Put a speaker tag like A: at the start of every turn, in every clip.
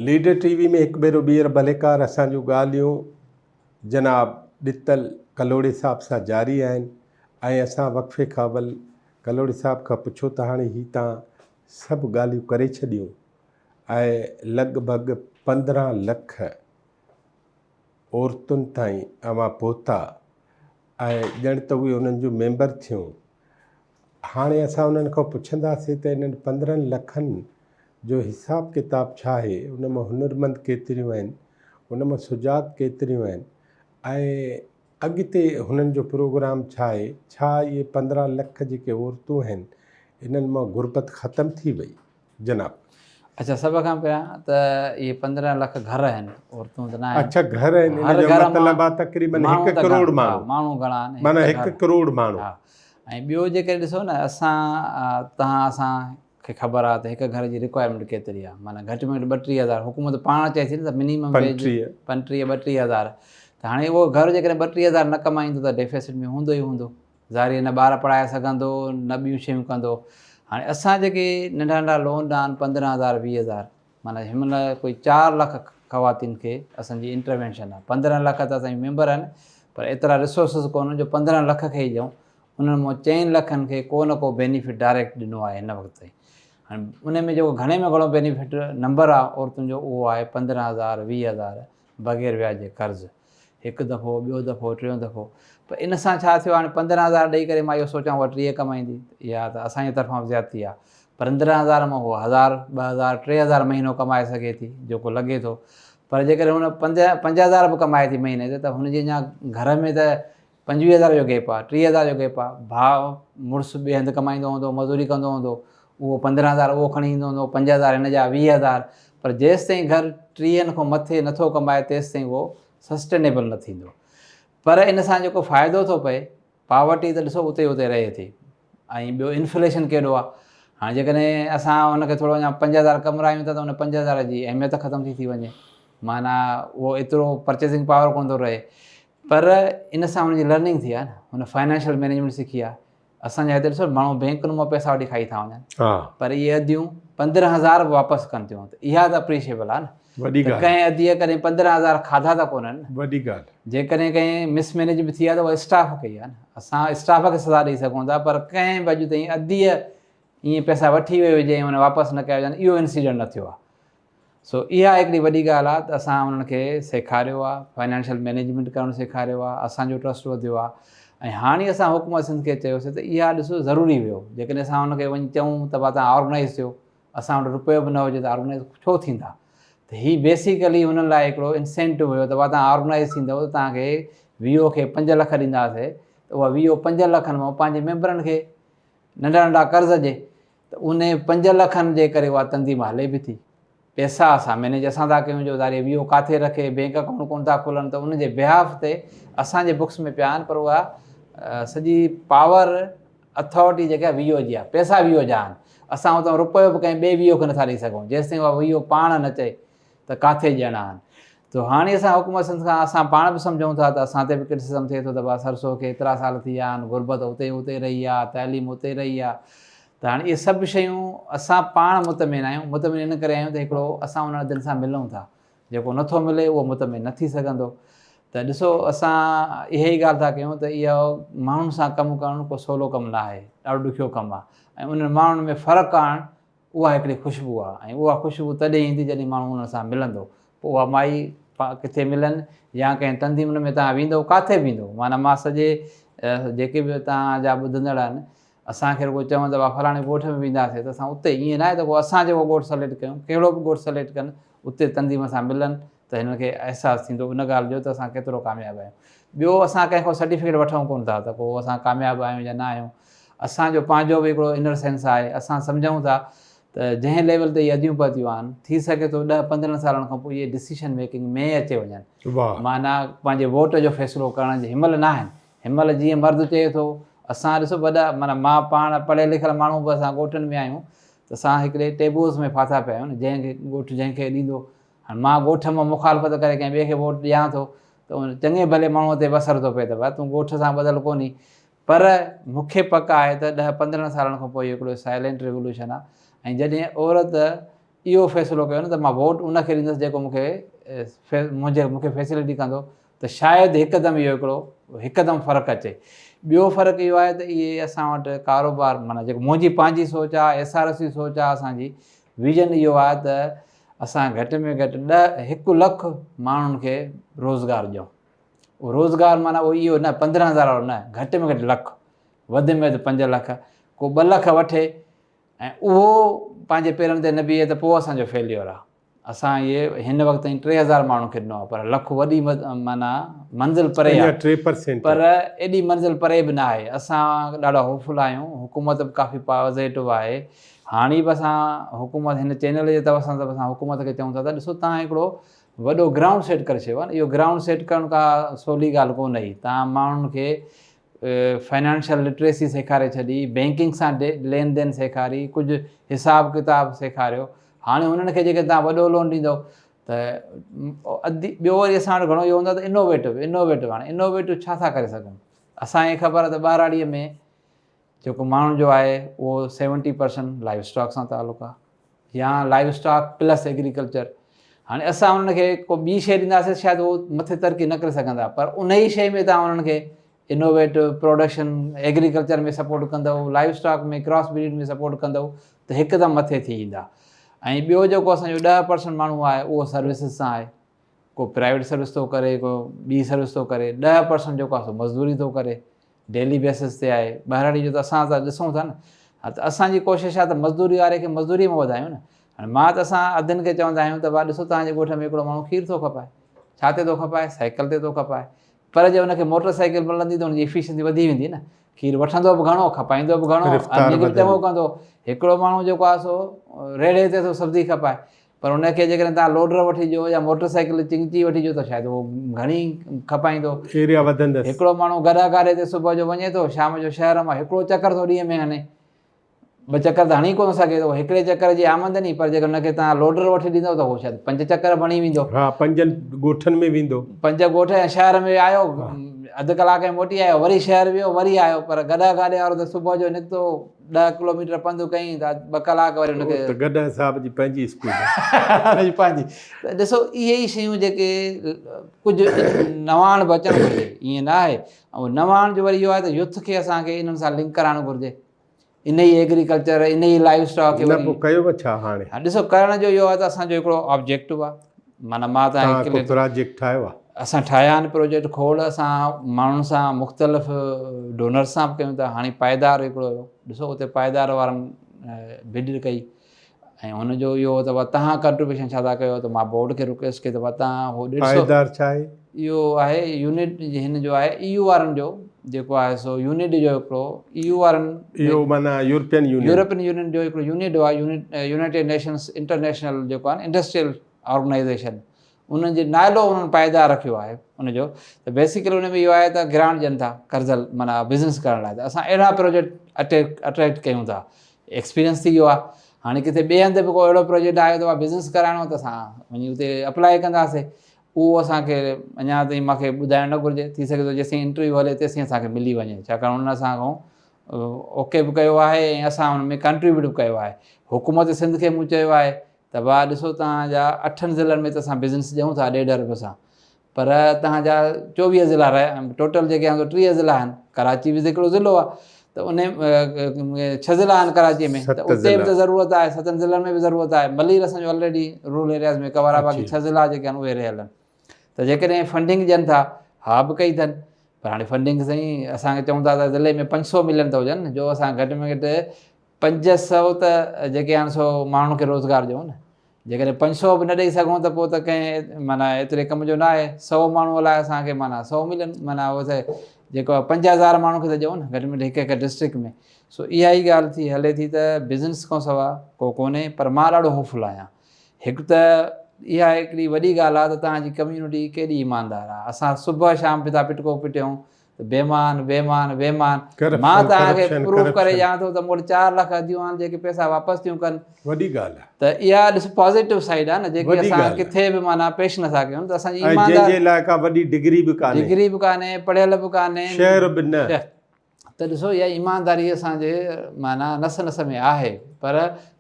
A: Leader TV में हिकु भेरो ॿीहर भलेकार असांजूं ॻाल्हियूं जनाब ॾितल कलोड़े साहब सां जारी आहिनि ऐं असां वक़फ़े खां अवल कलोड़े साहब खां पुछो त हाणे ही तव्हां सभु ॻाल्हियूं करे छॾियूं ऐं लॻभॻि 15 लख औरतुनि ताईं अवां पहुता ऐं ॼण त उहे उन्हनि जूं मेंबर थियूं। हाणे असां उन्हनि खां पुछंदासीं त इन्हनि 15 लखनि जो हिसाब किताब छा आहे, उन मां हुनरमंद केतिरियूं आहिनि, उन मां सुजात केतिरियूं आहिनि ऐं अॻिते हुननि जो प्रोग्राम छा आहे। छा इहे 15 लख जेके औरतूं आहिनि इन्हनि मां गुरबत ख़तमु थी वई जनाब?
B: अच्छा, सभ खां पहिरियां त इहे 15 लख घर आहिनि, औरतूं त न आहिनि।
A: अच्छा, घर आहिनि, इन जो मतिलबु आहे तक़रीबन 1 करोड़ माण्हू।
B: माण्हू घणा आहिनि?
A: माना 1 करोड़ माण्हू।
B: हा, ऐं ॿियो जेके ॾिसो न, असांखे ख़बर आहे त हिकु घर जी रिक्वायरमेंट केतिरी आहे। माना घटि में घटि 32,000 हुकूमत पाण चए थी न त मिनिमम वेज 35-32,000। त हाणे उहो घर जेकॾहिं 32,000 न कमाईंदो त डेफिसिट में हूंदो ई हूंदो। ज़ारी न ॿार पढ़ाए सघंदो, न ॿियूं शयूं कंदो। हाणे असां जेके नंढा नंढा लोन आहिनि 15,000 20,000, माना हिनमहिल कोई 4 लख ख़वातीन खे असांजी इंटरवेंशन आहे। 15 लख त असांजी मेंबर आहिनि, पर एतिरा रिसोर्सिस कोन्हनि जो 15 लख खे ई ॾियूं। उन्हनि मां 4 लखनि खे को न को बेनिफिट डायरेक्ट ॾिनो आहे हिन वक़्त ताईं। हाणे उन में जेको घणे में घणो बेनिफिट नंबर आहे औरतुनि जो, उहो आहे 15,000 20,000 बग़ैर व्याज जे कर्ज़ु। हिकु दफ़ो, ॿियो दफ़ो, टियों दफ़ो। पर इन सां छा थियो? हाणे 15,000 ॾेई करे मां इहो सोचां उहा 30 कमाईंदी, इहा त असांजे तरफ़ां ज़्यादती आहे। 15,000 मां उहो 1,000 2,000 3,000 महीनो कमाए सघे थी, जेको लॻे थो। पर जेकॾहिं हुन 5,000 बि कमाए थी महीने ते, त हुनजे अञा घर में त 25,000 जो गैप आहे, 30,000 जो गैप आहे। भाउ मुड़ुसु ॿिए हंधि कमाईंदो हूंदो, मज़ूरी कंदो हूंदो, उहो 15,000 उहो खणी ईंदो हूंदो, 5,000 हिन जा 20,000। पर जेसि ताईं घर 30 खां मथे नथो कमाए तेसि ताईं उहो सस्टेनेबल न थींदो। पर इन सां जेको फ़ाइदो थो पए, पावर्टी त ॾिसो उते उते रहे थी। ऐं ॿियो इन्फ्लेशन केॾो आहे। हाणे जेकॾहिं असां हुनखे थोरो अञा 5,000 कमारायूं था त हुन 5,000 जी अहमियत ख़तमु थी वञे। माना उहो एतिरो परचेसिंग पावर कोन थो रहे। पर इन सां हुनजी लर्निंग थी आहे न, हुन फाइनेंशियल मैनेजमेंट सिखी आहे। असांजे हिते ॾिसो माण्हू बैंकुनि मां पैसा वठी खाई था वञनि, पर इहे अदियूं 15,000 बि वापसि कनि थियूं। त इहा त अप्रीशिएबल आहे न।
A: वॾी ॻाल्हि।
B: कंहिं अदीअ कॾहिं 15,000 खाधा त कोन्हनि।
A: वॾी ॻाल्हि।
B: जेकॾहिं कंहिं मिसमैनेज बि थी आहे त उहा स्टाफ कई आहे न। असां स्टाफ खे सज़ा ॾेई सघूं था, पर कंहिं बि अॼु ताईं अदीअ ईअं पैसा वठी वियो हुजे ऐं हुन वापसि न कया हुजनि, इहो इंसिडेंट न थियो आहे। सो इहा हिकिड़ी वॾी ॻाल्हि आहे त असां उन्हनि खे सेखारियो आहे, फाइनेंशियल मैनेजमेंट करणु सेखारियो आहे, असांजो ट्रस्ट वधियो आहे। ऐं हाणे असां हुकूमत सिंध खे चयोसीं त इहा ॾिसो ज़रूरी हुयो। जेकॾहिं असां हुनखे वञी चऊं त तव्हां ऑर्गनाइज़ थियो, असां वटि रुपयो बि न हुजे त ऑर्गनाइज़ छो थींदा? त हीअ बेसिकली हुननि लाइ हिकिड़ो इंसेंटिव हुयो त तव्हां ऑर्गनाइज़ थींदव त तव्हांखे वीओ खे 5 लख ॾींदासीं, त उहा वीओ 5 लखनि मां पंहिंजे मेंबरनि खे नंढा नंढा कर्ज़ ॾे, त उन 5 लखनि जे करे उहा तंज़ीम हले बि थी। पैसा असां मैनेज असां था कयूं, जो ज़ारी वीओ किथे रखे, बैंक अकाउंट कोन था खुलनि, त उनजे बिहाफ ते असांजे बुक्स में पिया आहिनि, पर उहा सॼी पावर अथॉरिटी जेका वीओ जी आहे, पैसा वीओ जा आहिनि। असां उतां रुपयो बि कंहिं ॿिए वीओ खे नथा ॾेई सघूं जेसि ताईं उहा वीओ पाण न चए त किथे ॾियणा आहिनि। त हाणे असां हुकूमत सिंध खां असां पाण बि सम्झूं था त असां ते बि क्रिटिसिज़म थिए थो त भाउ सरसो खे एतिरा साल थी विया आहिनि, गुरबत उते रही आहे, तइलीम उते रही आहे। त हाणे इहे सभु शयूं असां पाण मुतमिन आहियूं। मुतमिन इन करे आहियूं त हिकिड़ो असां उन दिलि सां मिलूं था। जेको नथो मिले उहो मुतमिन न थी सघंदो। त ॾिसो, असां इहा ई ॻाल्हि था कयूं त इहो माण्हुनि सां कमु करणु को सवलो कमु न आहे, ॾाढो ॾुखियो कमु आहे। ऐं उन्हनि माण्हुनि में फ़र्क़ु आणणु, उहा हिकिड़ी ख़ुशबू आहे। ऐं उहा ख़ुशबू तॾहिं ईंदी जॾहिं माण्हू हुन सां मिलंदो। पोइ उहा माई किथे मिलनि या कंहिं तंज़ीम में तव्हां वेंदो, किथे वेंदो। माना मां सॼे जेके बि तव्हांजा ॿुधंदड़ आहिनि, असांखे रुॻो चवंदा हुआ फलाणे ॻोठ में वेंदासीं त असां उते, ईअं न आहे त पोइ असां जेको ॻोठु सेलेक्ट कयूं, कहिड़ो बि ॻोठु सेलेक्ट कनि, उते तंज़ीम सां मिलनि त हिन खे अहसासु थींदो उन ॻाल्हि जो त असां केतिरो कामयाबु आहियूं। ॿियो, असां कंहिंखां सर्टिफिकेट वठूं कोन था त पोइ असां कामयाबु आहियूं या न आहियूं। असांजो पंहिंजो बि हिकिड़ो इनर सेंस आहे। असां सम्झूं था त जंहिं लेवल ते इहे अदियूं पतियूं आहिनि, थी सघे थो 10-15 सालनि खां पोइ इहे डिसीशन मेकिंग में अचे वञनि। माना पंहिंजे वोट जो फ़ैसिलो करण जे हिनमहिल न आहिनि। हिनमहिल जीअं मर्द चए थो, असां ॾिसो वॾा, माना मां पाण पढ़ियल लिखियल माण्हू बि असां ॻोठनि में आहियूं, त असां हिकिड़े टेबूज़ में फाथा पिया आहियूं न, जंहिंखे ॻोठु जंहिंखे ॾींदो। हाणे मां ॻोठ मां मुखालफ़त करे कंहिं ॿिए खे वोट ॾियां थो त उन चङे भले माण्हूअ ते बसर थो पए त भाउ तूं ॻोठ सां ॿधल कोन्ही। पर मूंखे पक आहे त 10-15 सालनि खां पोइ हिकिड़ो साइलेंट रिवोल्यूशन आहे। ऐं जॾहिं औरत इहो फ़ैसिलो कयो न त मां वोट उनखे ॾींदुसि जेको मूंखे फैसिलिटी कंदो, त शायदि हिकदमि इहो हिकदमि फ़र्क़ु अचे। ॿियो फ़र्क़ु इहो आहे त इहे असां वटि कारोबार माना जेको मुंहिंजी पंहिंजी सोच आहे, SRS जी सोच आहे, असांजी विजन इहो आहे त असां घटि में घटि 1 लख माण्हुनि खे रोज़गारु ॾियूं। उहो रोज़गारु माना उहो इहो न 15,000 वारो न, घटि में घटि लख, वधि में वधि 5 लख, को 2 लख वठे ऐं उहो पंहिंजे पेरनि ते न बीहे त पोइ असांजो फेल्योर आहे। असां इहे हिन वक़्तु ताईं 3,000 माण्हुनि खे ॾिनो आहे, पर लख वॾी माना मंज़िल परे आहे,
A: 3%,
B: पर एॾी मंज़िल परे बि न आहे। असां ॾाढा होपफुल आहियूं, हुकूमत बि काफ़ी पॉज़िटिव आहे। हाणे बि असां हुकूमत हिन चैनल जे तरफ़ सां असां हुकूमत खे चऊं था त ॾिसो तव्हां हिकिड़ो वॾो ग्राउंड सेट करे छॾियो आहे न। इहो ग्राउंड सेट करण का सवली ॻाल्हि कोन हुई। तव्हां माण्हुनि खे फाइनेंशियल लिटरेसी सेखारे छॾी, बैंकिंग सां लेन देन सेखारी, कुझु हिसाब किताब सेखारियो। हाणे हुननि खे जेके तव्हां वॾो लोन ॾींदव त ॿियो वरी असां वटि घणो इहो हूंदो आहे त इनोवेटिव। हाणे इनोवेटिव छा था करे सघूं? असांखे ख़बर आहे त ॿाराड़ीअ में जेको माण्हुनि जो आहे उहो 70% लाइव स्टॉक सां तालुक़ु आहे, या लाइव स्टॉक प्लस एग्रीकल्चर। हाणे असां उन्हनि खे को ॿी शइ ॾींदासीं, शायदि उहो मथे तरक़ी न करे सघंदा, पर उन ई शइ में तव्हां उन्हनि खे इनोवेटिव प्रोडक्शन एग्रीकल्चर में सपोर्ट कंदव, लाइव स्टॉक में क्रॉस ब्रीड में सपोर्ट कंदव त हिकदमि मथे थी ईंदा। ऐं ॿियो जेको असांजो 10% माण्हू आहे उहो सर्विसिस सां आहे। को प्राइवेट सर्विस थो करे, को ॿी सर्विस थो करे। 10% जेको आहे सो मज़दूरी थो करे, डेली बेसिस ते आहे। ॿाहिराड़ी जो त असां त ॾिसूं था न। हा, त असांजी कोशिशि आहे त मज़दूरी वारे खे मज़दूरीअ में वधायूं न। हाणे मां त असां अधनि खे चवंदा आहियूं त भाउ ॾिसो तव्हांजे ॻोठ में हिकिड़ो माण्हू खीर थो खपाए, छा ते थो खपाए? साइकिल ते थो खपाए। पर जे हुनखे मोटर साइकिल मिलंदी त हुनजी एफिशिएंसी वधी वेंदी न। खीर वठंदो बि घणो, खपाईंदो बि घणो, अर्निंग बि चङो कंदो। हिकिड़ो माण्हू जेको आहे सो रेड़े ते थो सब्जी खपाए, पर हुनखे जेकॾहिं तव्हां लोडर वठी ॾियो या मोटर साइकिल चिंची वठी ॾियो त शायदि उहो घणी खपाईंदो,
A: एरिया वधंदसि।
B: हिकिड़ो माण्हू गॾा गाॾे ते सुबुह जो वञे थो, शाम जो शहर मां हिकिड़ो चकर थो ॾींहं में हणे, 2 चकर त हणी कोन सघे थो। हिकिड़े चकर जी आमदनी, पर जेकर हुनखे तव्हां लोडर वठी ॾींदव त उहो शायदि 5 चकर बणी वेंदो।
A: हा, 5 ॻोठनि में वेंदो,
B: 5 ॻोठ ऐं शहर में आयो, अधु कलाक में मोटी आयो, वरी शहर वियो, वरी आयो। पर गॾा गाॾे वारो त सुबुह जो निकितो, 10 किलोमीटर पंधु कयईं त 2 कलाक वरी हुनखे
A: त गॾ साहब जी पंहिंजी स्पीड
B: पंहिंजी। त ॾिसो इहे ई शयूं जेके कुझु नवाण बि अचणु घुरिजे, ईअं न आहे। ऐं नवाण जो वरी इहो आहे त युथ खे असांखे इन्हनि सां लिंक कराइणु घुरिजे। इन ई एग्रीकल्चर, इन ई लाइव स्टॉक खे
A: न पोइ कयो छा हाणे?
B: ॾिसो करण जो इहो आहे त असांजो हिकिड़ो ऑब्जेक्टिव आहे। माना मां तव्हांखे
A: प्रोजेक्ट ठाहियो आहे?
B: असां ठाहिया आहिनि प्रोजेक्ट खोड़, असां माण्हुनि सां मुख़्तलिफ़ डोनर्स सां बि कयूं था। हाणे पाइदार हिकिड़ो हुयो, ॾिसो उते पाइदार वारनि बिड कई ऐं हुनजो इहो अथव तव्हां कंट्रीब्यूशन छा था कयो, त मां बोर्ड खे रिक्वेस्ट कई त तव्हां उहो ॾिसो।
A: पाइदार छा आहे?
B: इहो आहे यूनिट, हिन जो आहे EU वारनि जो जेको आहे सो यूनिट जो हिकिड़ो EU वारनि,
A: इहो माना यूरोपियन
B: यूनियन जो हिकिड़ो यूनिट आहे, यूनाइटेड नेशंस इंटरनेशनल जेको आहे इंडस्ट्रियल ऑर्गेनाइज़ेशन, उन्हनि जे नालो उन्हनि पाइदार रखियो आहे उनजो। त बेसिकली उन में इहो आहे त ग्रांट ॾियनि था कर्ज़ल माना बिज़नेस करण लाइ। त असां अहिड़ा प्रोजेक्ट अट्रैक्ट कयूं था। एक्सपीरियंस थी वियो आहे। हाणे किथे ॿिए हंधि बि को अहिड़ो प्रोजेक्ट आयो त बिज़नेस कराइणो त असां वञी उते अप्लाई कंदासीं। उहो असांखे अञा ताईं मूंखे ॿुधाइणु न घुरिजे, थी सघे थो जेसीं इंटरव्यू हले तेसीं असांखे मिली वञे, छाकाणि हुन असांखां ओके बि कयो आहे ऐं असां हुन में कंट्रीब्यूट बि कयो आहे। हुकूमत सिंध खे मूं चयो आहे त भाउ ॾिसो तव्हांजा 8 ज़िलनि में त असां बिज़नेस ॾियूं था 1.5 अरब सां, पर तव्हांजा 24 ज़िला टोटल जेके आहिनि 30 ज़िला आहिनि। कराची बि हिकिड़ो ज़िलो आहे, त उन 6 ज़िला आहिनि कराची में, त उते बि त ज़रूरत आहे, 7 ज़िलनि में बि ज़रूरत आहे। मलीर असांजो ऑलरेडी रूरल एरियाज़ में कवर आहे, बाक़ी 6 ज़िला जेके आहिनि उहे रहियल आहिनि। त जेकॾहिं फंडिंग ॾियनि था, हा बि कई अथनि, पर हाणे फंडिंग साईं असांखे चऊं था त ज़िले में 500 मिलियन त हुजनि, जो असां घटि में घटि 500 त जेके आहिनि सो माण्हुनि खे रोज़गारु ॾियूं न। जेकॾहिं 500 बि न ॾेई सघूं त पोइ त कंहिं माना एतिरे कम जो न आहे। 100 माण्हूअ लाइ असांखे माना 100 मिलियन, माना उहो जेको आहे 50,000 माण्हू खे त ॾियूं न घटि में घटि हिकु डिस्ट्रिक्ट में। सो इहा ई ॻाल्हि थी हले थी त बिज़नेस खां सवाइ को कोन्हे, पर मां ॾाढो होपफुल आहियां। हिकु त इहा हिकिड़ी वॾी ॻाल्हि आहे त तव्हांजी कम्यूनिटी केॾी ईमानदार आहे। असां सुबुह शाम पिता पिटको पिटियूं त बेमान बेमान बेमान, मां तव्हांखे प्रूफ करे ॾियां थो त मूं वटि 4 लख अदियूं आहिनि जेके पैसा वापसि थियूं कनि।
A: वॾी ॻाल्हि आहे।
B: त इहा ॾिस पॉज़िटिव साइड आहे न, जेके असां किथे बि माना पेश नथा कयूं। त असांजी ईमानदार
A: जंहिंजे लाइ का वॾी डिग्री बि कान्हे,
B: पढ़ियल बि कान्हे,
A: शहर बि न,
B: त ॾिसो इहा ईमानदारी असांजे माना नस नस में आहे, पर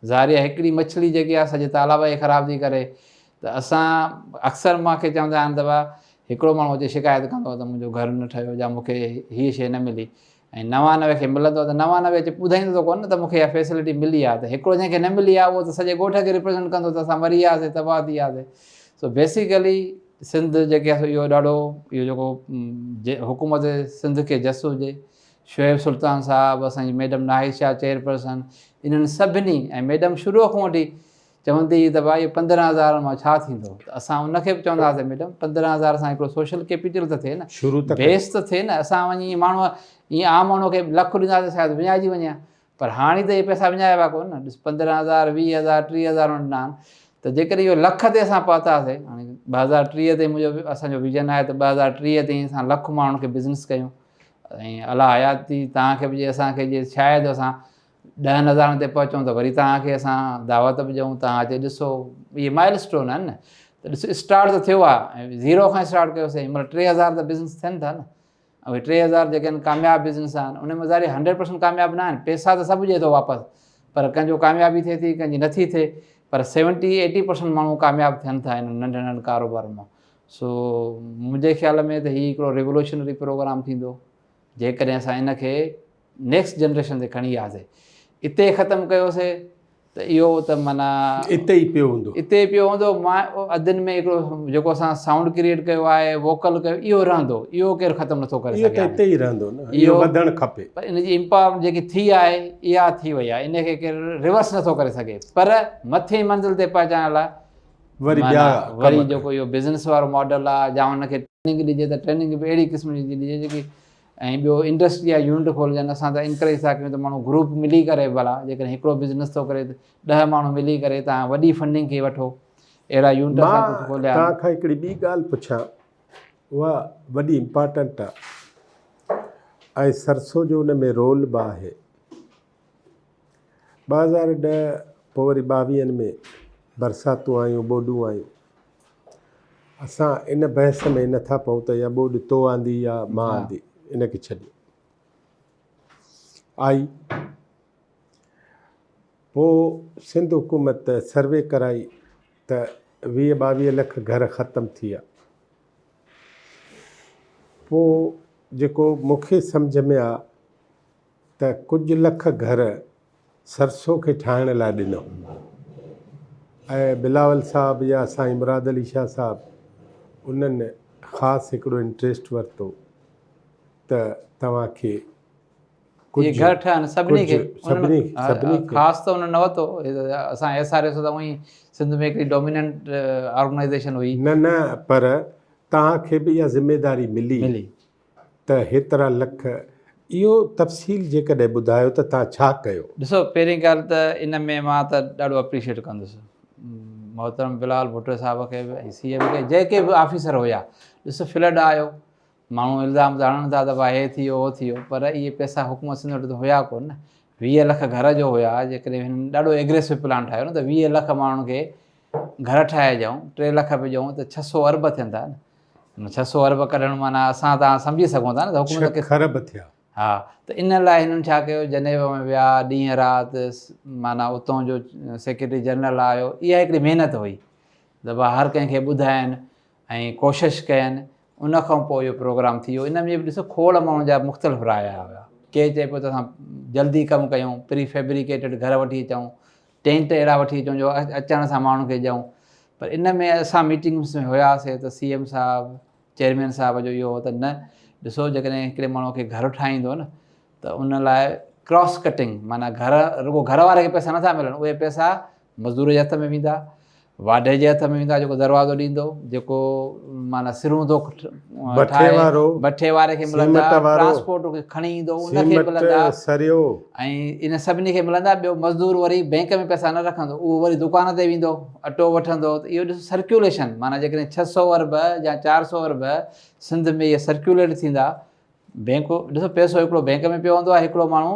B: ज़ारिया हिकिड़ी मछली जेकी आहे सॼे तालाब खे ख़राबु थी करे। त असां अक्सर मूंखे चवंदा आहिनि दफ़ा हिकिड़ो माण्हू अचे शिकायत कंदो त मुंहिंजो घरु न ठहियो या मूंखे हीअ शइ न मिली, ऐं 99 खे मिलंदो त 99 अचे ॿुधाईंदो त कोन न त मूंखे इहा फैसिलिटी मिली आहे। त हिकिड़ो जंहिंखे न मिली आहे उहो त सॼे ॻोठ खे रिप्रेज़ेंट कंदो त असां मरी वियासीं, तबाह थी वियासीं। सो बेसिकली सिंध जेके आहे इहो ॾाढो इहो जेको हुकूमत सिंध खे जस हुजे, शोएब सुल्तान साहिबु, असांजी मैडम नाहिद शाह चेयरपर्सन, इन्हनि सभिनी, ऐं मैडम शुरूअ खां वठी चवंदी त भाई 15,000 मां छा थींदो, त असां उनखे बि चवंदा हुआसीं मैडम 15,000 सां हिकिड़ो सोशल कैपिटल त थिए न,
A: शुरू त
B: बेस त थिए न। असां वञी माण्हू ईअं आम माण्हू खे लखु ॾींदासीं शायदि विञाइजी वञे, पर हाणे त इहे पैसा विञाइबा कोन न। ॾिस 15,000 20,000 30,000 ॾिना आहिनि, त जेकॾहिं इहो लख ते असां पहुतासीं, हाणे 2030 ते मुंहिंजो असांजो विजन आहे त 2030 ताईं असां लख माण्हुनि खे बिज़नेस कयूं, ऐं अलाह हयाती तव्हांखे बि असांखे जे शायदि असां 10,000 ते पहुचूं त वरी तव्हांखे असां दावत बि ॾियूं, तव्हां अचे ॾिसो। इहे माइल स्टोन आहिनि न। त ॾिसो स्टार्ट त थियो आहे, ऐं 0 खां स्टार्ट कयोसीं, हिनमहिल 3,000 त बिज़नेस थियनि था न। ऐं 3,000 जेके आहिनि कामयाबु बिज़नेस आहिनि, उन में ज़ारी 100% कामयाबु न आहिनि, पैसा त सभु ॾिए थो वापसि, पर कंहिंजो कामयाबी थिए थी, कंहिंजी नथी थिए, पर 70-80% माण्हू कामयाबु थियनि था हिन नंढे नंढे कारोबार मां। सो मुंहिंजे ख़्याल में त हीउ हिकिड़ो रिवोल्यूशनरी प्रोग्राम थींदो जेकॾहिं असां इनखे नेक्स्ट जनरेशन ते खणी वियासीं। इते ख़तमु कयोसीं त इहो त माना
A: इते ई पियो हूंदो,
B: इते पियो हूंदो। मां अधनि में हिकिड़ो जेको असां साउंड क्रिएट कयो आहे, वोकल कयो, इहो रहंदो, इहो केरु ख़तमु नथो करे
A: इहो त
B: सघे।
A: इते ई रहंदो न, इहो वधणु खपे।
B: पर इनजी इम्पावर जेकी थी आहे इहा थी वई आहे, इनखे केरु रिवर्स नथो करे सघे। पर मथे मंज़िल ते पहुचाइण लाइ वरी जेको इहो बिज़नेस वारो मॉडल आहे, या हुनखे ट्रेनिंग ॾिजे त ट्रेनिंग बि अहिड़ी क़िस्म जी ॾिजे जेकी, ऐं ॿियो इंडस्ट्री जा यूनिट खोलजनि। असां त इनकरेज था कयूं त माण्हू ग्रुप मिली करे, भला जेकॾहिं हिकिड़ो बिज़नेस थो करे त 10 माण्हू मिली करे तव्हां वॾी फंडिंग खे वठो, अहिड़ा यूनिट असां कुझु खोलिया।
A: तव्हां खां हिकिड़ी ॿी ॻाल्हि पुछां, उहा वॾी इम्पॉर्टेंट आहे, ऐं सरसो जो उन में रोल बि आहे। 2010 पोइ वरी 22 में बरसातूं आयूं, ॿोॾूं आयूं। असां इन बहस में नथा पऊं त इहा ॿोॾ तो आंदी या मां आंदी, इनखे छॾियो। आई पोइ सिंध हुकूमत सर्वे कराई त 20-22 लख घर ख़तमु थी विया। पोइ जेको मूंखे सम्झ में आहे त कुझु लख घर सरसो खे ठाहिण लाइ ॾिनो, ऐं बिलावल साहब या साईं मुराद अली शाह साहब उन्हनि ख़ासि हिकिड़ो इंट्रस्ट वरितो त तव्हांखे
B: इहे घर ठहनि सभिनी खे, ख़ासि त उन्हनि न वरितो। असां SRS त उअई सिंध में हिकिड़ी डोमिनेंट ऑर्गेनाइज़ेशन हुई
A: न, पर तव्हांखे बि इहा ज़िमेदारी मिली त हेतिरा लख। इहो तफ़सील जेकॾहिं ॿुधायो त तव्हां छा कयो?
B: ॾिसो, पहिरीं ॻाल्हि त इन में मां त ॾाढो अप्रीशिएट कंदुसि मोहतरम बिलावल भुट्टो साहिब खे बि, ऐं CM खे, जेके बि ऑफिसर हुया। ॾिसो, फ्लड आयो, माण्हू इल्ज़ाम त हणनि था त भाई हे थी वियो हो थी वियो, पर इहे पैसा हुकूमत सिंध वटि त हुया कोन न। 20 लख घर जो हुया, जेकॾहिं हिननि ॾाढो एग्रेसिव प्लान ठाहियो न त 20 लख माण्हुनि खे घर ठाहे ॾियूं, 3 लख बि ॾियूं त 600 अरब थियनि था न। 600 अरब कढणु माना असां तव्हां सम्झी सघूं था न त हुकूमत खे
A: खरब थिया।
B: हा, त इन लाइ हिननि छा कयो, जनेवा में विया ॾींहं राति, माना उतां जो सेक्रेटरी जनरल आयो। इहा हिकिड़ी महिनत हुई त भाई हर कंहिंखे ॿुधाइनि ऐं कोशिशि कयनि। उन खां पोइ इहो प्रोग्राम थी वियो। इन में बि ॾिसो, खोड़ माण्हुनि जा मुख़्तलिफ़ राय हुया। केरु चए पियो त असां जल्दी कमु कयूं, प्री फैब्रिकेटेड घर वठी अचूं, टेंट अहिड़ा वठी अचूं जो अचण सां माण्हुनि खे ॾियूं। पर इन में असां मीटिंग्स में हुयासीं त CM साहिबु, चेयरमैन साहिब जो इहो त न, ॾिसो जेकॾहिं हिकिड़े माण्हू खे घर ठाहींदो न त उन लाइ क्रॉस कटिंग, माना घर रुगो घर वारे खे पैसा नथा मिलनि, उहे पैसा मज़दूर जे हथ में वेंदा, वाढे जे हथ में वेंदा जेको दरवाज़ो ॾींदो, जेको माना सिरूं थो भठे वारे खे मिलंदा, ट्रांसपोर्ट खणी ईंदो उनखे मिलंदा, ऐं इन सभिनी खे मिलंदा। ॿियो मज़दूर वरी बैंक में पैसा न रखंदो, उहो वरी दुकान ते वेंदो, अटो वठंदो। त इहो ॾिसो सर्कुलेशन, माना जेकॾहिं 600 अरब या 400 अरब सिंध में इहे सर्कुलेट थींदा, बैंक ॾिसो पैसो हिकिड़ो बैंक में पियो हूंदो आहे, हिकिड़ो माण्हू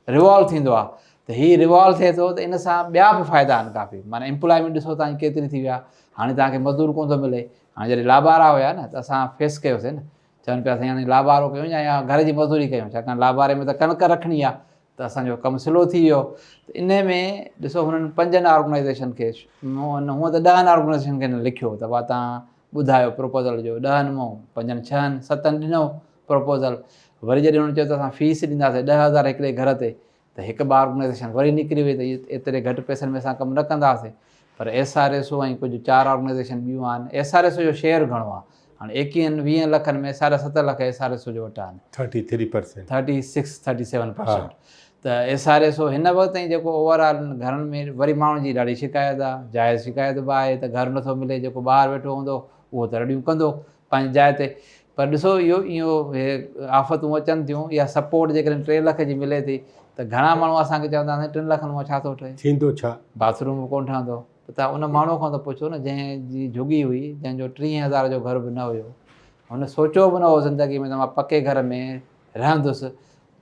B: रिवॉल्व थींदो आहे, त हीउ रिवॉल्व थिए थो त इन सां ॿिया बि फ़ाइदा आहिनि काफ़ी। माना एम्प्लॉयमेंट ॾिसो तव्हांजी केतिरी थी विया, हाणे तव्हांखे मज़दूर कोन थो मिले। हाणे जॾहिं लाबारा हुया न त असां फेस कयोसीं न, चवनि पिया साईं हाणे लाभारो कयूं या घर जी मज़दूरी कयूं, छाकाणि लाभारे में त कणिक रखणी आहे, त असांजो कमु स्लो थी वियो। त इन में ॾिसो हुननि 5 ऑर्गेनाइज़ेशन खे हूअं त 10 ऑर्गेनाइज़ेशन खे लिखियो त भाउ तव्हां ॿुधायो प्रपोज़ल जो, 10 मां 5 6 7 ॾिनो प्रपोज़ल। वरी जॾहिं हुननि चयो त असां फीस ॾींदासीं 10,000 हिकिड़े घर ते, त हिकु ॿ ऑर्गेनाइज़ेशन वरी निकिरी वई त एतिरे घटि पैसनि में असां कमु न कंदासीं। पर SRSO ऐं कुझु 4 ऑर्गेनाइज़ेशन ॿियूं आहिनि। SRSO जो शेयर घणो आहे हाणे 21-20 लखनि में 7.5 लख SRSO जो वटि आहिनि,
A: 33%,
B: 36-37%। त SRSO हिन वक़्तु ताईं जेको ओवरऑल घरनि में वरी माण्हुनि जी ॾाढी शिकायत आहे, जाइज़ शिकायत बि आहे त घर नथो मिले, जेको ॿाहिरि वेठो हूंदो उहो त रड़ियूं कंदो पंहिंजी जाइ ते। पर ॾिसो इहो आफ़तूं अचनि थियूं, इहा सपोर्ट जेकॾहिं 3 लख जी मिले थी त घणा माण्हू असांखे चवंदा आहिनि 3 लखनि मां छा थो ठहे,
A: थींदो छा,
B: बाथरूम कोन ठहंदो। त तव्हां उन माण्हू खां त पुछो न जंहिंजी झुगी हुई, जंहिंजो 30,000 जो घर बि न हुयो, हुन सोचियो बि न हो ज़िंदगी में त मां पके घर में रहंदुसि,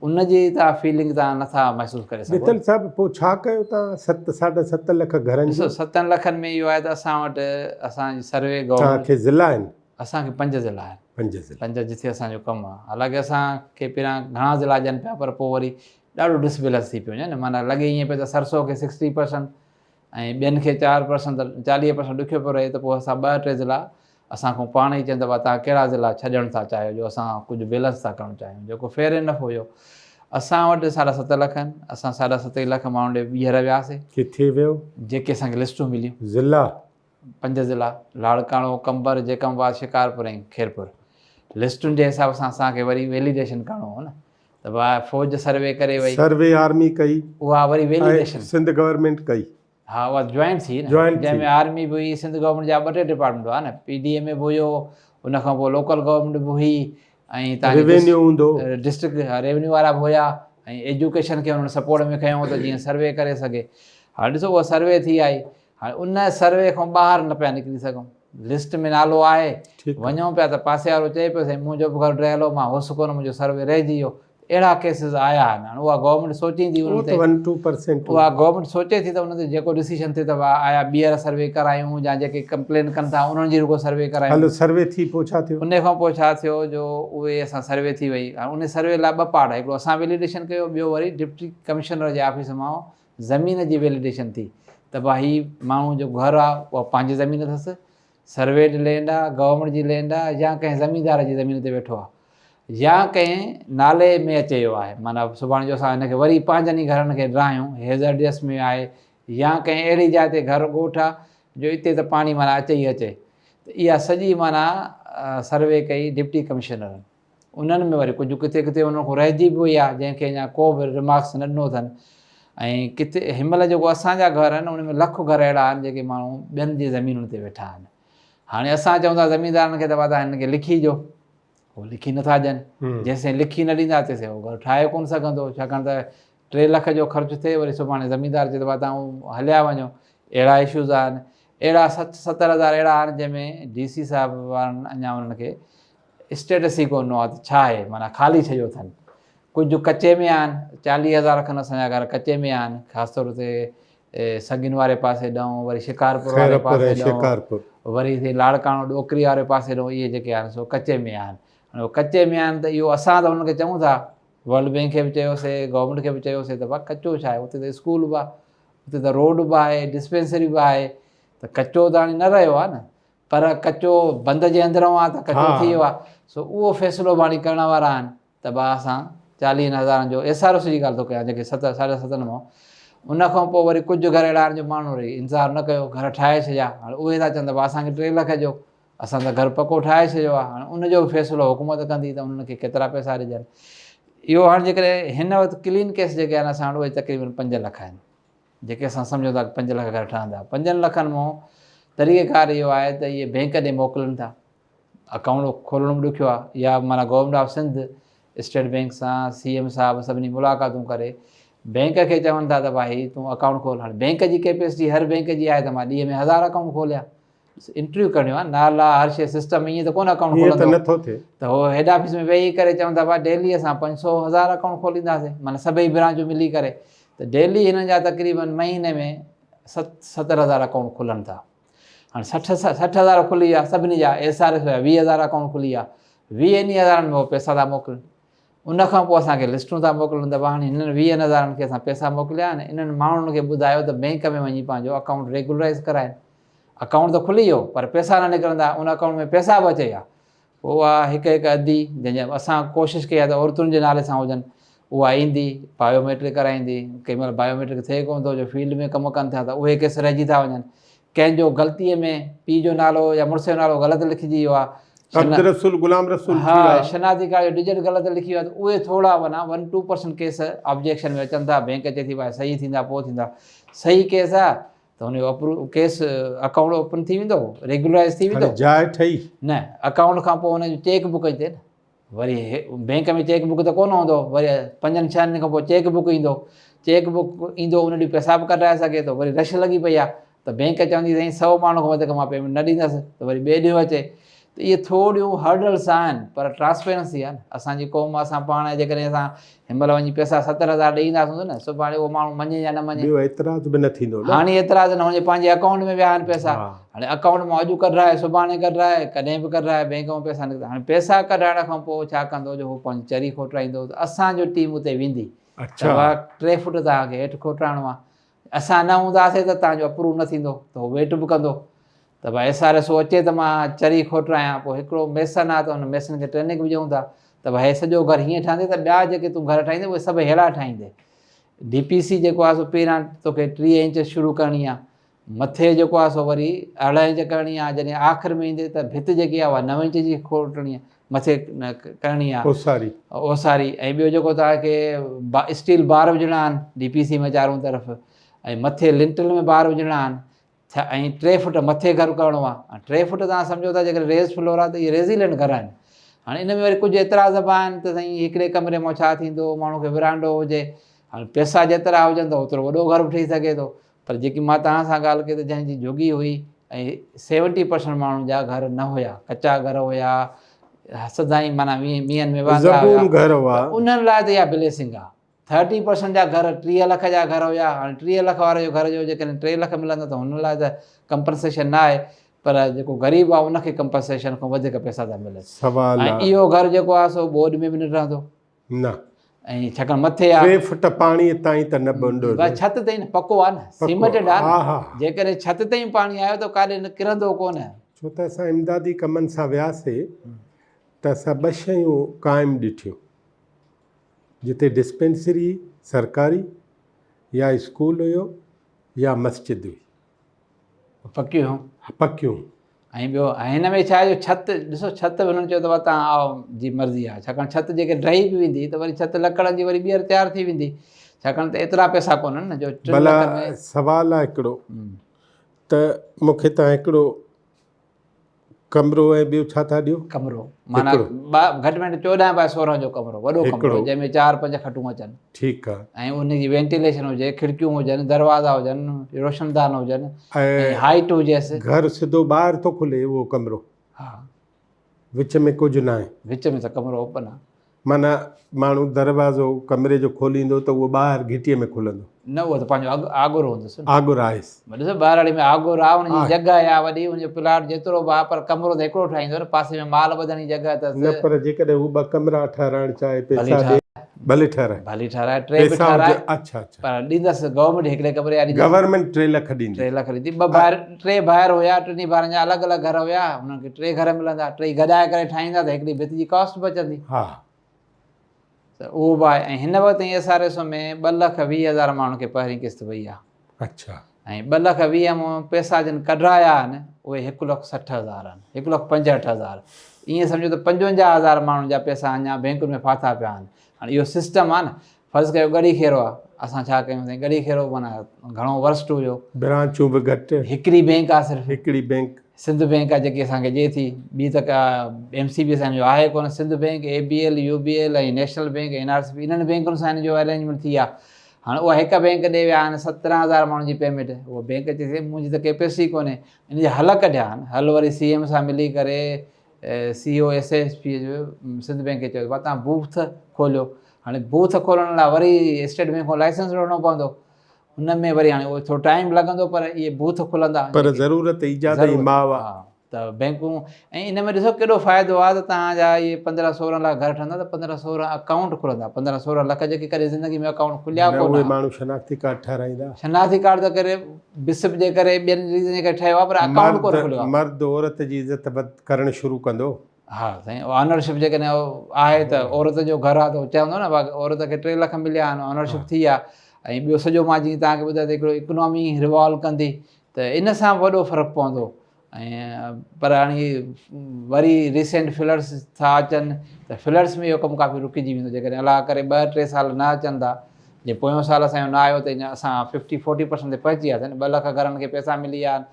B: उनजी तव्हां फीलिंग तव्हां नथा महसूसु करे सघो।
A: मित्तल साहिबु पोइ छा कयो तव्हां 7.5 लख घरनि
B: ॾिसो
A: जो?
B: 7 लखनि में इहो आहे त असां वटि असांजी सर्वे गवर्नमेंट,
A: तव्हांखे ज़िला आहिनि?
B: असांखे 5 ज़िला आहिनि,
A: 5 ज़िला।
B: 5 जिथे असांजो कमु आहे। हालांकि असांखे पहिरियां घणा ज़िला ॾियनि पिया, पर पोइ वरी ॾाढो डिसबेलेंस थी पियो वञे न, माना लॻे ईअं पियो त सरसो खे 60% ऐं ॿियनि खे 4% 40% ॾुखियो पियो रहे। त पोइ असां 2-3 ज़िला असांखां पाण ई चवनि त तव्हां कहिड़ा ज़िला छॾणु था चाहियो जो असां कुझु बैलेंस था करणु चाहियूं, जेको फेयर इनफ हुयो। असां वटि 7.5 लख आहिनि, असां 7.5 लख माण्हुनि ॾे ॿीहर वियासीं,
A: किथे वियो?
B: जेके असांखे लिस्टूं मिलियूं।
A: ज़िला
B: 5 ज़िला, लाड़काणो, कंबर, जेकमबाद, शिकारपुर ऐं खेरपुर। लिस्टुनि जे हिसाब सां असांखे वरी वैलिडेशन करिणो हो न, त भाउ फ़ौज सर्वे करे वई,
A: सर्वे आर्मी कई,
B: उहा वरी वैलिडेशन,
A: सिंध गवर्नमेंट कई।
B: हा उहा जॉइंट थी न,
A: जॉइंट
B: जंहिंमें आर्मी बि हुई, सिंध गवर्नमेंट जा 2-3 डिपार्टमेंट हुआ न, PDA में बि हुयो, उनखां पोइ लोकल गवर्नमेंट बि हुई, ऐं
A: रेवेन्यू हूंदो,
B: डिस्ट्रिक्ट रेवेन्यू वारा बि हुया, ऐं एजुकेशन खे हुननि सपोर्ट में खयूं त जीअं सर्वे करे सघे। हाणे ॾिसो उहा सर्वे थी आई, हाणे उन सर्वे खां ॿाहिरि न पिया निकिरी सघूं, लिस्ट में नालो आहे, वञूं पिया त पासे वारो चए पियो साईं मुंहिंजो बि घर रहियलु हो, मां हुउसि कोन, मुंहिंजो सर्वे रहिजी वियो। अहिड़ा केसिस आया आहिनि। हाणे उहा गवर्नमेंट सोचींदी, उन ते
A: 1-2%
B: उहा गवर्नमेंट सोचे थी त उन ते जेको डिसीजन थिए त आया ॿीहर सर्वे करायूं, या जेके कंप्लेन कनि था उन्हनि जी रुगो सर्वे करायूं।
A: हलो सर्वे थी पोइ छा थियो?
B: उन खां पोइ छा थियो जो उहे असां सर्वे थी वई। हाणे उन सर्वे लाइ 2 पार्ट, हिकिड़ो असां वैलिडेशन कयो, ॿियो वरी डिप्टी कमिश्नर जे ऑफिस मां ज़मीन जी वैलिडेशन थी त भाई हीउ माण्हू जो घरु आहे उहा पंहिंजी ज़मीन अथसि, सर्वेड लैंड आहे, गवर्नमेंट जी लैंड आहे, या कंहिं ज़मीनदार जी ज़मीन ते वेठो आहे, या कंहिं नाले में अचे वियो आहे, माना सुभाणे जो असां हिनखे वरी पंहिंजनि ई घरनि खे ड्रायूं हेज़र्डियस में आहे, या कंहिं अहिड़ी जाइ ते घर ॻोठ आहे जो हिते त पाणी माना अचे ई अचे। त इहा सॼी माना सर्वे कई डिप्टी कमिश्नर। उन्हनि में वरी कुझु किथे किथे उन्हनि खां रहिजी बि वई आहे, जंहिंखे अञा को बि रिमार्क्स न ॾिनो अथनि। ऐं किथे हिनमहिल जेको असांजा घर आहिनि उन में लखु घर अहिड़ा आहिनि जेके माण्हू ॿियनि जी ज़मीनुनि ते वेठा आहिनि। हाणे असां चऊं था ज़मीनदारनि खे त तव्हां हिनखे लिखी ॾियो, उहो लिखी नथा ॾियनि, जेसिताईं लिखी न ॾींदा तेसिताईं उहो घर ठाहे कोन सघंदो, छाकाणि त 3 लख जो ख़र्चु थिए, वरी सुभाणे ज़मीनदार चए त तव्हां हलिया वञो। अहिड़ा इशूज़ आहिनि, अहिड़ा 70,000 अहिड़ा आहिनि जंहिंमें DC साहिब वारनि अञा उन्हनि खे स्टेटस ई कोन आहे त छा आहे, माना ख़ाली छॾियो अथनि। कुझु कचे में आहिनि, 40,000 खनि असांजा घर कचे में आहिनि, ख़ासि तौर ते सगिन वारे पासे ॾऊं, वरी शिकारपुर वारे पासे ॾऊं, वरी हिते लाड़काणो ॾोकरी वारे पासे ॾऊं, इहे जेके आहिनि सो कचे में आहिनि। हाणे कचे में आहिनि त इहो असां त हुनखे चऊं था, वर्ल्ड बैंक खे बि चयोसीं, गवर्नमेंट खे बि चयोसीं त भाउ कचो छा आहे, उते त स्कूल बि आहे, उते त रोड बि आहे, डिस्पेंसरी बि आहे, त कचो त हाणे न रहियो आहे न, पर कचो बंदि जे अंदरूं आहे त कचो थी वियो आहे। सो उहो फ़ैसिलो बि हाणे करण वारा आहिनि त भाउ असां 40,000 जो SRSO जी ॻाल्हि थो कयां, जेके 7.5 मां उनखां पोइ वरी कुझु घर अहिड़ा आहिनि जो माण्हू वरी इंतज़ारु न कयो, घर ठाहे छॾिया। हाणे उहे था चवनि त भाउ असांखे 3 लख जो, असां त घर पको ठाहे छॾियो आहे। हाणे उनजो बि फ़ैसिलो हुकूमत कंदी त उन्हनि खे केतिरा पैसा ॾिजनि। इहो हाणे जेकॾहिं हिन वक़्तु क्लीन केस जेके आहिनि असां वटि उहे तक़रीबन 5 लख आहिनि, जेके असां सम्झूं था 5 लख घर ठहंदा। 5 लखनि मां तरीक़ेकार इहो आहे त इहे बैंक ॾे मोकिलनि था, अकाउंट खोलणु बि ॾुखियो आहे, या माना government of Sindh state bank सां CM साहिब सभिनी मुलाक़ातूं करे बैंक खे चवनि था त भाई तूं अकाउंट खोल। हाणे बैंक जी कैपेसिटी हर बैंक जी आहे त मां ॾींहं में 1000 अकाउंट खोलिया, इंटरव्यू करिणो आहे, नाला हर शइ सिस्टम ईअं त कोन अकाउंट खोलंदो
A: नथो थिए, त
B: हो हेड ऑफिस में वेही करे चवनि था भाई डेली असां 500-1000 अकाउंट खोलींदासीं, माना सभई ब्रांचूं मिली करे, त डेली हिननि जा तक़रीबन महीने में 70,000 अकाउंट खुलनि था। हाणे 60,000 खुली विया सभिनी जा, SRSO जा 20,000 अकाउंट खुली विया, 20 हज़ारनि में उहो पैसा था मोकिलनि। उनखां पोइ असांखे लिस्टूं था मोकिलनि त हाणे हिननि 20 हज़ारनि खे असां पैसा मोकिलिया आहिनि, इन्हनि माण्हुनि खे ॿुधायो त बैंक में वञी पंहिंजो अकाउंट रेगुलराइज़ कराइनि। अकाउंट त खुली वियो पर पैसा न निकिरंदा, उन अकाउंट में पैसा बि अचे हा। उहा हिकु अधी जंहिंजे असां कोशिशि कई आहे त औरतुनि जे नाले सां हुजनि, उहा ईंदी बायोमेट्रिक कराईंदी। कंहिं महिल बायोमेट्रिक थिए कोन थो, जो फील्ड में कमु कनि था त उहे केस रहिजी था वञनि। कंहिंजो ग़लतीअ में पीउ जो नालो या मुड़ुस जो नालो ग़लति लिखिजी वियो आहे,
A: अब्दुल रसूल गुलाम रसूल थी
B: हा
A: विया।
B: शनाती कार्ड जो डिजिट ग़लति लिखी वियो आहे, त उहे थोरा माना 1-2% केस ऑब्जेक्शन में अचनि था। बैंक चए थी भाई सही थींदा, पोइ थींदा। सही केस आहे त हुनजो अप्रूव केस अकाउंट ओपन थी वेंदो, रेगुलराइज़ थी वेंदो।
A: जाइ ठही
B: न अकाउंट खां पोइ हुनजो चेक बुक अचे न, वरी बैंक में चेक बुक त कोन हूंदो, वरी 5-6 ॾींहंनि खां पोइ चेक बुक ईंदो। चेक बुक ईंदो, उन ॾींहुं पैसा बि कढाए सघे थो। वरी रश लॻी पई आहे त बैंक चवंदी साईं 100 माण्हू खां वधीक मां पेमेंट न ॾींदसि, त वरी ॿिए ॾींहुं अचे। त इहे थोरियूं हर्डल्स आहिनि, पर ट्रांसपेरेंसी आहे न। असांजी क़ौम असां पाण जेकॾहिं असां हिनमहिल वञी पैसा 70,000 ॾेई ईंदासीं न, सुभाणे उहो माण्हू मञे या न मञे,
A: ॿियो एतिराज़ बि न थींदो न।
B: हाणे एतिराज़ न हुजे, पंहिंजे अकाउंट में विया आहिनि पैसा।
A: हा।
B: हाणे अकाउंट मां अॼु कढाए, सुभाणे कढाए, कॾहिं बि कढाए, बैंक मां पैसा निकिता। हाणे पैसा कढाइण खां पोइ छा कंदो, जो हू पंहिंजी चरी खोटाईंदो, त असांजो टीम उते वेंदी।
A: अच्छा।
B: 3 फुट तव्हांखे हेठि खोटाइणो आहे, असां न हूंदासीं त तव्हांजो अप्रूव न थींदो, त उहो वेट बि कंदो त भाई SRSO अचे त मां चरी खोटायां। पोइ हिकिड़ो मेसन आहे त हुन मेसन खे ट्रेनिंग विझूं था त भाई सॼो घर हीअं ठाहींदे त ॿिया जेके तूं घर ठाहींदे उहे सभु अहिड़ा ठाहींदे। DPC जेको आहे सो पहिरां तोखे 30 इंच शुरू करणी आहे, मथे जेको आहे सो वरी 2.5 इंच करणी आहे, जॾहिं आख़िर में ईंदे त भित जेकी आहे उहा 9 इंच जी खोटणी आहे, मथे करणी आहे ओसारी। ऐं ॿियो जेको तव्हांखे स्टील बार विझणा आहिनि DPC में चारों तरफ़, ऐं मथे लिंटल में बार विझणा आहिनि, ऐं 3 फुट मथे घर करिणो आहे। 3 फुट तव्हां सम्झो था जेकर रेज़ फ्लोर आहे त इहे रेज़िलेंट घर आहिनि। हाणे इन में वरी कुझु एतिराज़ बि आहिनि त साईं हिकिड़े कमरे मां छा थींदो, माण्हू खे विरांडो हुजे। हाणे पैसा जेतिरा हुजनि त ओतिरो वॾो घर बि ठही सघे थो, पर जेकी मां तव्हां सां ॻाल्हि कई त जंहिंजी झुगी हुई, ऐं 70% माण्हुनि जा घर न हुया, कचा घर हुया, सदाईं माना मींहनि में वांदा हुया, उन्हनि लाइ त इहा ब्लेसिंग आहे। 30% जा घर 30 लख जा घर हुया, हाणे 30 लख वारे जो घर जो जेकॾहिं 3 लख मिलंदा त हुन लाइ त कंपनसेशन न आहे, पर जेको ग़रीब आहे उनखे कंपनसेशन खां वधीक पैसा था मिलनि। ऐं इहो घर जेको आहे सो बोर्ड में बि न रहंदो न, ऐं छाकाणि मथे आहे
A: 3 फुट पाणीअ ताईं त न बंदो,
B: बस छित ताईं न, पको आहे न, सीमेंटेड आहे न। जेकॾहिं छित ताईं पाणी आयो त काॾे किरंदो कोन।
A: छो त असां इमदादी कमनि सां वियासीं त असां 2 शयूं क़ाइमु ॾिठियूं, जिते डिस्पेंसरी सरकारी या स्कूल हुयो या मस्जिद हुई, पकियूं।
B: ऐं ॿियो हिन में छा आहे, छित ॾिसो, छित बि हुननि चयो अथव तव्हां आओ जी मर्ज़ी आहे, छाकाणि छित जेके ड्राई बि वेंदी त वरी छित लकड़नि जी वरी ॿीहर तयारु थी वेंदी, छाकाणि त एतिरा पैसा कोन्हनि न जो 3 लख में।
A: सवाल आहे हिकिड़ो त मूंखे तव्हां हिकिड़ो कमिरो ऐं ॿियो छा था ॾियो?
B: कमिरो माना घटि में घटि 14 बाय 16 जो कमिरो, वॾो कमिरो जंहिंमें 4-5 खटूं अचनि।
A: ठीकु आहे।
B: ऐं उनजी वेंटिलेशन हुजे, खिड़कियूं हुजनि, दरवाज़ा हुजनि, रोशनदान हुजनि, ऐं हाइट हुजेसि।
A: घर सिधो ॿाहिरि थो खुले उहो कमिरो?
B: हा,
A: विच में कुझु न आहे?
B: विच में त कमिरो ओपन आहे,
A: माना माण्हू दरवाज़ो कमिरे जो खोलींदो त उहो ॿाहिरि घिटीअ में खुलंदो
B: न? उहो त पंहिंजो आगुर हूंदुसि,
A: आगुर आहे।
B: ॾिसो ॿारड़ी में आगुर आहे, हुनजी जॻह आहे वॾी, हुनजो प्लाट जेतिरो बि आहे, पर कमिरो त हिकिड़ो ठाहींदो न, पासे में माल ॿधण जी जॻह त
A: न। पर जेकॾहिं हू 2 कमिरा ठाराइण चाहे पैसा ॾे, भले ठाराए,
B: 3 बि ठाराए।
A: अच्छा,
B: पर ॾींदसि गवर्नमेंट हिकिड़े कमिरे जा ॾींदसि,
A: गवर्नमेंट 3 लख ॾींदी।
B: 3 लख ॾींदी। 2 ॿाहिरि 3 ॿाहिरि हुया, 3 ॿारनि जा अलॻि अलॻि घर हुया, हुननि खे 3 घर मिलंदा, 3 गॾाए करे ठाहींदा त हिकिड़ी भित जी कॉस्ट बचंदी।
A: हा,
B: त उहो बि आहे। ऐं हिन वक़्तु SRSO में 2,20,000 माण्हुनि खे पहिरीं किस्त वई आहे।
A: अच्छा।
B: ऐं 2,20,000 मां पैसा जिन कढाया आहिनि उहे 1,60,000 आहिनि, 1,65,000। ईअं सम्झो त 55,000 माण्हुनि जा पैसा अञा बैंकुनि में फाथा पिया आहिनि। हाणे इहो सिस्टम आहे न, फर्ज़ु कयो ॻड़ी खेरो आहे, असां छा कयूं साईं, ॻड़ी खेरो माना घणो वर्स्ट हुयो,
A: ब्रांचूं बि घटि,
B: हिकिड़ी बैंक आहे सिर्फ़ु,
A: हिकिड़ी बैंक
B: सिंध बैंक आहे जेकी असांखे ॾिए थी, ॿी त MCB असांजो आहे कोन। सिंध बैंक, ABL, UBL ऐं नेशनल बैंक, NRCP, इन्हनि बैंकुनि सां हिन जो अरेंजमेंट थी आहे। हाणे उहा हिकु बैंक ॾे विया आहिनि 17,000 माण्हुनि जी पेमेंट, उहा बैंक चए मुंहिंजी त कैपेसिटी कोन्हे, इन जा हल कढिया आहिनि। हल वरी CM सां मिली करे CO SSP जो सिंध बैंक खे चयो तव्हां बूथ खोलियो। हाणे बूथ खोलण लाइ वरी स्टेट बैंक खां लाइसेंस वठिणो पवंदो, हुन में वरी हाणे उहो थोरो टाइम लॻंदो, पर इहे बूथ खुलंदा।
A: पर ज़रूरत ईजाद जी माव आहे।
B: त बैंकूं ऐं इन में ॾिसो केॾो फ़ाइदो आहे त तव्हांजा इहे 15-16 लाख घर ठहंदा त 15-16 अकाउंट खुलंदा। 15-16 लख जेके कॾहिं ज़िंदगी में अकाउंट खुलिया
A: न
B: कोन
A: उहे माण्हू शनाख़्ती कार्ड ठाराईंदा।
B: शनाख़्ती कार्ड त करे बिसिप जे करे ॿियनि रीज़न जे करे ठहियो आहे पर अकाउंट कोन खुलियो आहे।
A: मर्द औरत जी इज़त करणु शुरू कंदो।
B: हा साईं, ऑनरशिप जेकॾहिं आहे त औरत जो घर आहे त उहो चवंदो न भाई औरत खे 3 लाख मिलिया आहिनि, ऑनरशिप थी आहे। ऐं ॿियो सॼो मां जीअं तव्हांखे ॿुधायो त हिकिड़ो इकोनॉमी रिवॉल्व कंदी त इन सां वॾो फ़र्क़ु पवंदो। ऐं पर हाणे वरी रिसेंट फ्लड्स था अचनि त फ्लड्स में इहो कमु काफ़ी रुकिजी वेंदो जेकॾहिं अलाह करे 2-3 साल न अचनि था। जीअं पोयों साल असांजो न आयो त असां 50-40% ते पहुची वियासीं। 2 लख घरनि खे पैसा मिली विया आहिनि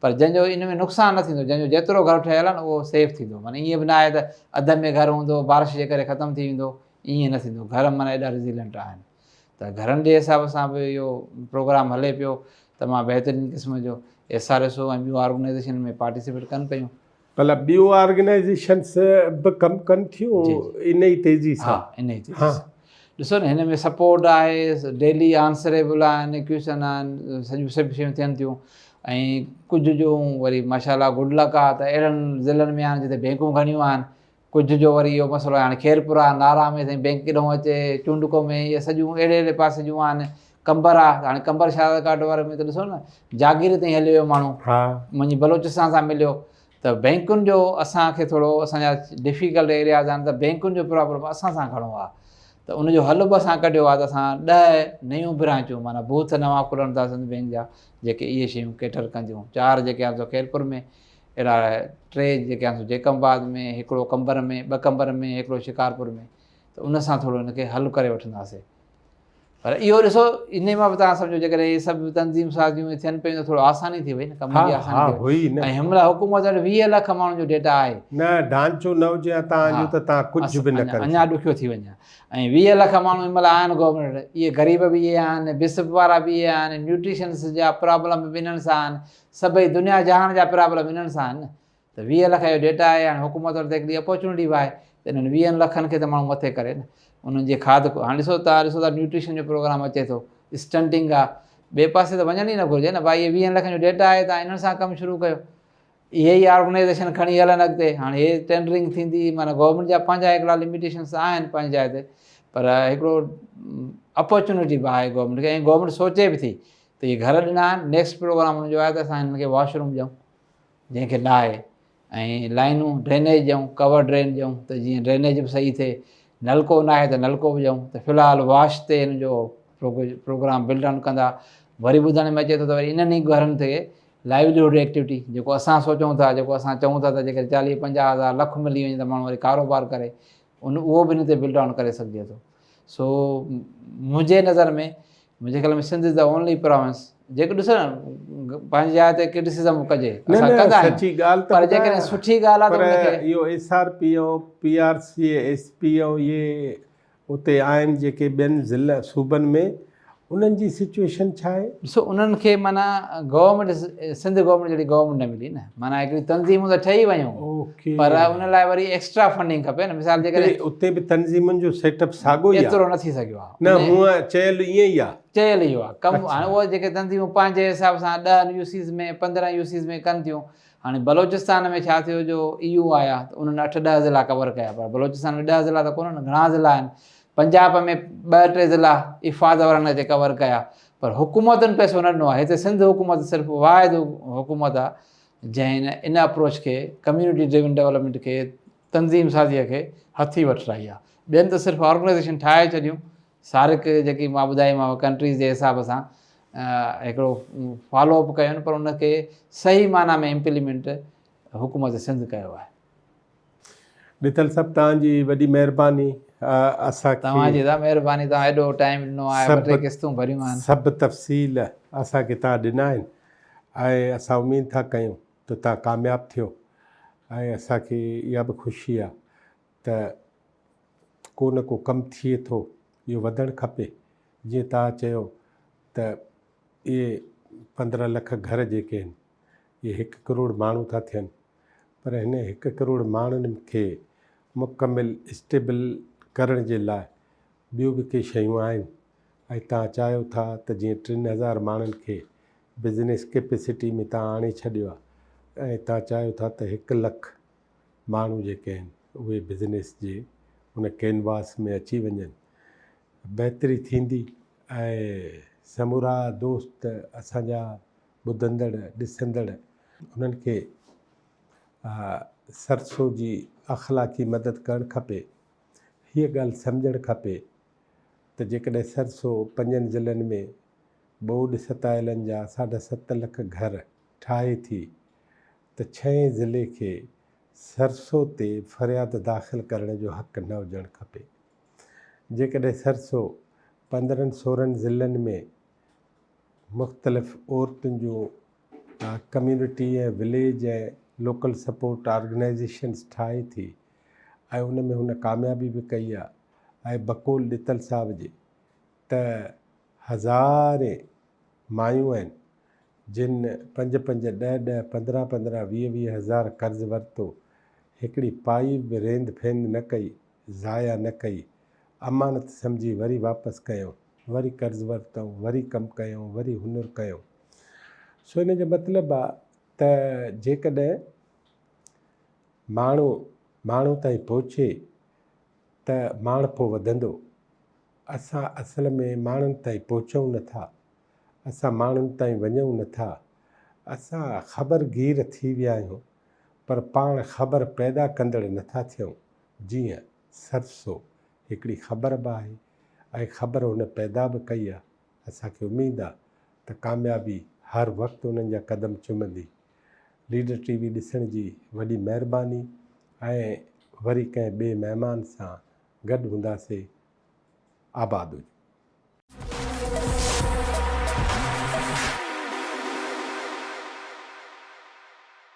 B: पर जंहिंजो इन में नुक़सानु न थींदो, जंहिंजो जेतिरो घर ठहियल आहे न उहो सेफ थींदो। माना ईअं बि न आहे त अध में घर हूंदो बारिश जे करे ख़तमु थी वेंदो, ईअं न थींदो। घर माना एॾा रिज़िलेंट आहिनि त घरनि जे हिसाब सां बि इहो प्रोग्राम हले पियो तमामु बहितरीनु क़िस्म जो। SRSO ऐं ॿियूं ऑर्गेनाइज़ेशन में पार्टिसिपेट कनि पियूं।
A: भला ॿियूं ऑर्गेनाइज़ेशन्स बि कमु कनि थियूं इन ई तेज़ी सां।
B: हा इन ई तेज़ी सां ॾिसो न हिन में सपोर्ट आहे, डेली आंसरेबल आहिनि, क्वेश्चन आहिनि, सभु शयूं थियनि थियूं। ऐं कुझु जो वरी माशाल्लाह गुड लक आहे त अहिड़नि ज़िलनि में आहिनि जिते बैंकूं घणियूं आहिनि। कुझु जो वरी इहो मसइलो आहे हाणे खेरपुरा नारा में साईं बैंक केॾो अचे, चूंडको में इहे सॼियूं अहिड़े पासे जूं आहिनि। कंबर आहे हाणे कंबर शहादत कार्ड वारे में त ॾिसो न जागीर ताईं हली वियो माण्हू, मुंहिंजी बलोचिस्तान सां मिलियो। त बैंकुनि जो असांखे थोरो असांजा डिफिकल्ट एरियाज़ आहिनि त बैंकुनि जो प्रॉब्लम असां सां घणो आहे त उनजो हल बि असां कढियो आहे त असां 10 नयूं ब्रांचूं माना बूथ नवां खुलनि था सिंध बैंक जा जेके इहे शयूं केटर कंदियूं। 4 जेके आहिनि सो खेरपुर में, अहिड़ा 3 जेके आहिनि सो जेकमबाद में, हिकिड़ो कंबर में, 2 कंबर में, हिकिड़ो शिकारपुर में। त उन सां थोरो हिनखे हल करे वठंदासीं। पर इहो ॾिसो इन मां बि तव्हां सम्झो जेकॾहिं इहे सभु तनज़ीम साज़ियूं थियनि पियूं त थोरो आसानी थी वई न, कम जी आसानी थी वई। ऐं हिन महिल हुकूमत वटि 20 लख माण्हुनि जो डेटा आहे
A: न ढांचो न हुजे तव्हांजो त तव्हां कुझु बि न करे
B: अञा ॾुखियो थी वञे। ऐं 20 लख माण्हू हिन महिल आहिनि गवर्नमेंट वटि, इहे ग़रीब बि इहे आहिनि, बिसिप वारा बि इहे आहिनि, न्यूट्रिशन्स जा प्रॉब्लम बि इन्हनि सां आहिनि, सभई दुनिया जहान जा प्रॉब्लम इन्हनि सां आहिनि न। त 20 लख जो डेटा आहे हाणे हुकूमत वटि त हिकिड़ी अपॉर्चुनिटी बि आहे त इन्हनि 20 लखनि खे त माण्हू मथे करे न। उन्हनि जे खाद हाणे ॾिसो था न्यूट्रिशन जो प्रोग्राम अचे थो, स्टंटिंग आहे, ॿिए पासे त वञण ई न घुरिजे न भाई। इहे 20 लखनि जो डेटा आहे तव्हां इन्हनि सां कमु शुरू कयो, इहे ई ऑर्गेनाइज़ेशन खणी हलनि अॻिते। हाणे हे टेंडरिंग थींदी माना गवर्नमेंट जा पंहिंजा हिकिड़ा लिमिटेशन्स आहिनि पंहिंजी जाइ ते पर हिकिड़ो अपॉर्चुनिटी बि आहे गवर्नमेंट खे। ऐं गवर्नमेंट सोचे बि थी त इहे घर ॾिना आहिनि, नेक्स्ट प्रोग्राम हुनजो आहे त असां हिननि खे वॉशरूम ॾियूं जंहिंखे न आहे, ऐं लाइनूं ड्रेनेज ॾियूं, कवर ड्रेन ॾियूं त जीअं ड्रेनेज बि सही थिए, नलको न आहे त नलको बि ॾियूं। त फ़िलहालु वॉश ते हिन जो प्रोग्राम बिल्ड डाउन कंदा। वरी ॿुधण में अचे थो त वरी इन्हनि ई घरनि ते लाइवलीहुड एक्टिविटी जेको असां सोचूं था, जेको असां चऊं था त जेके 40-50 हज़ार लख मिली वञे त माण्हू वरी कारोबार करे उहो बि हिन ते बिल्ड डाउन करे सघिजे थो। सो मुंहिंजे नज़र में मुंहिंजे ख़्याल में Sindh is the only province जेको ॾिसो न पंहिंजी जाइ ते क्रिटिसिज़म कजे, असां कंदा आहियूं पर जेकॾहिं सुठी ॻाल्हि आहे त उनखे
A: इहो SRP ऐं PRC SP ऐं इहे उते आहिनि जेके ॿियनि ज़िला सूबनि में उन्हनि जी सिचुएशन छा आहे?
B: ॾिसो उन्हनि खे माना गवर्नमेंट सिंध गवर्नमेंट जहिड़ी गवर्नमेंट न मिली न, माना हिकिड़ी तनज़ीमूं त ठही वियूं पर उन लाइ वरी एक्स्ट्रा फंडिंग खपे न। मिसाल जे करे
A: उते बि तनज़ीमुनि जो सेटअप साॻियो ई आहे,
B: एतिरो न थी सघियो आहे
A: न हूअं चयल ईअं ई आहे,
B: चयल इहो आहे कमु। हाणे उहे जेके तनज़ीमूं पंहिंजे हिसाब सां 10 UCs में 15 UCs में कनि थियूं। हाणे बलोचिस्तान में छा थियो जो EU आया त उन्हनि 8-10 ज़िला कवर कया, पर बलोचिस्तान में 10 ज़िला त कोन, घणा ज़िला आहिनि। पंजाब में 2-3 ज़िला इफ़ाद वारनि अचे कवर कया पर हुकूमतुनि पैसो न ॾिनो आहे। हिते सिंध हुकूमत सिर्फ़ु वाहिद हुकूमत आहे जंहिं इन अप्रोच खे कम्यूनिटी ड्रिवन डेवलपमेंट खे तनज़ीम साज़ीअ खे हथी वठराई आहे। ॿियनि त सिर्फ़ु ऑर्गेनाइज़ेशन ठाहे छॾियूं सारिक जेकी मां ॿुधाईमांव कंट्रीज़ जे हिसाब सां हिकिड़ो फॉलोअप कयूं पर उनखे सही माना में इम्प्लीमेंट हुकूमत सिंध कयो आहे।
A: मित्तल साहिबु तव्हांजी वॾी महिरबानी। असांखे
B: तव्हांजी महिरबानी, तव्हां एॾो टाइम ॾिनो आहे, 2-3 किस्तूं भरियूं आहिनि,
A: सभु तफ़सील असांखे तव्हां ॾिना आहिनि ऐं असां उमेद था कयूं त तव्हां कामयाबु थियो। ऐं असांखे इहा बि ख़ुशी आहे त को न को कमु थिए थो, इहो वधणु खपे। जीअं तव्हां चयो त इहे 15 लख घर जेके आहिनि इहे 1 करोड़ माण्हू था थियनि पर हिन 1 करोड़ माण्हुनि खे मुकमिल स्टेबल करण जे लाइ ॿियूं बि के शयूं आहिनि। ऐं तव्हां चाहियो था त जीअं 3000 माण्हुनि खे बिज़नेस कैपेसिटी में तव्हां आणे छॾियो आहे ऐं तव्हां चाहियो था त 1 लख माण्हू जेके आहिनि उहे बिज़नेस जे उन कैनवास में अची वञनि, बहितरी थींदी ऐं समूरा दोस्त असांजा ॿुधंदड़ ॾिसंदड़ उन्हनि खे सरसो जी अख़लाक़ी मदद करणु खपे। हीअ ॻाल्हि सम्झणु खपे त जेकॾहिं सरसो 5 ज़िलनि में ॿोॾि सताइलनि जा 7.5 लख घर ठाहे थी त 6 ज़िले खे सरसो ते फ़रियाद दाख़िल करण जो हक़ न हुजणु खपे। जेकॾहिं सरसो 15-16 ज़िलनि में मुख़्तलिफ़ औरतुनि जूं कम्यूनिटी ऐं विलेज ऐं लोकल सपोर्ट ऑर्गेनाइज़ेशन्स ठाहे थी ऐं उन में हुन कामयाबी बि कई आहे ऐं बक़ौल ॾितल साहब जे त हज़ारे मायूं आहिनि जिन 5-5, 10-10, 15-15, 20-20 हज़ार कर्ज़ु वरितो, हिकिड़ी पाई बि रेंद फेंद न कई, ज़ाया न कई, अमानत सम्झी वरी वापसि कयूं, वरी कर्ज़ु वरितऊं, वरी कमु कयूं, वरी हुनुर कयूं। सो इन जो मतिलबु आहे त जेकॾहिं माण्हू ताईं पहुचे त माण्हू वधंदो। असां असल में माण्हुनि ताईं पहुचूं नथा, असां माण्हुनि ताईं वञूं नथा, असां ख़बरगीर थी विया आहियूं पर पाण ख़बर पैदा कंदड़ नथा थियूं। जीअं सरसो हिकिड़ी ख़बर बि आहे ऐं ख़बर हुन पैदा बि कई आहे। असांखे उमेदु आहे त कामयाबी हर वक़्तु उन्हनि जा क़दम चुमंदी। लीडर टीवी ॾिसण जी वॾी महिरबानी ऐं वरी कंहिं ॿिए महिमान सां गॾु हूंदासीं। आबाद हुजो।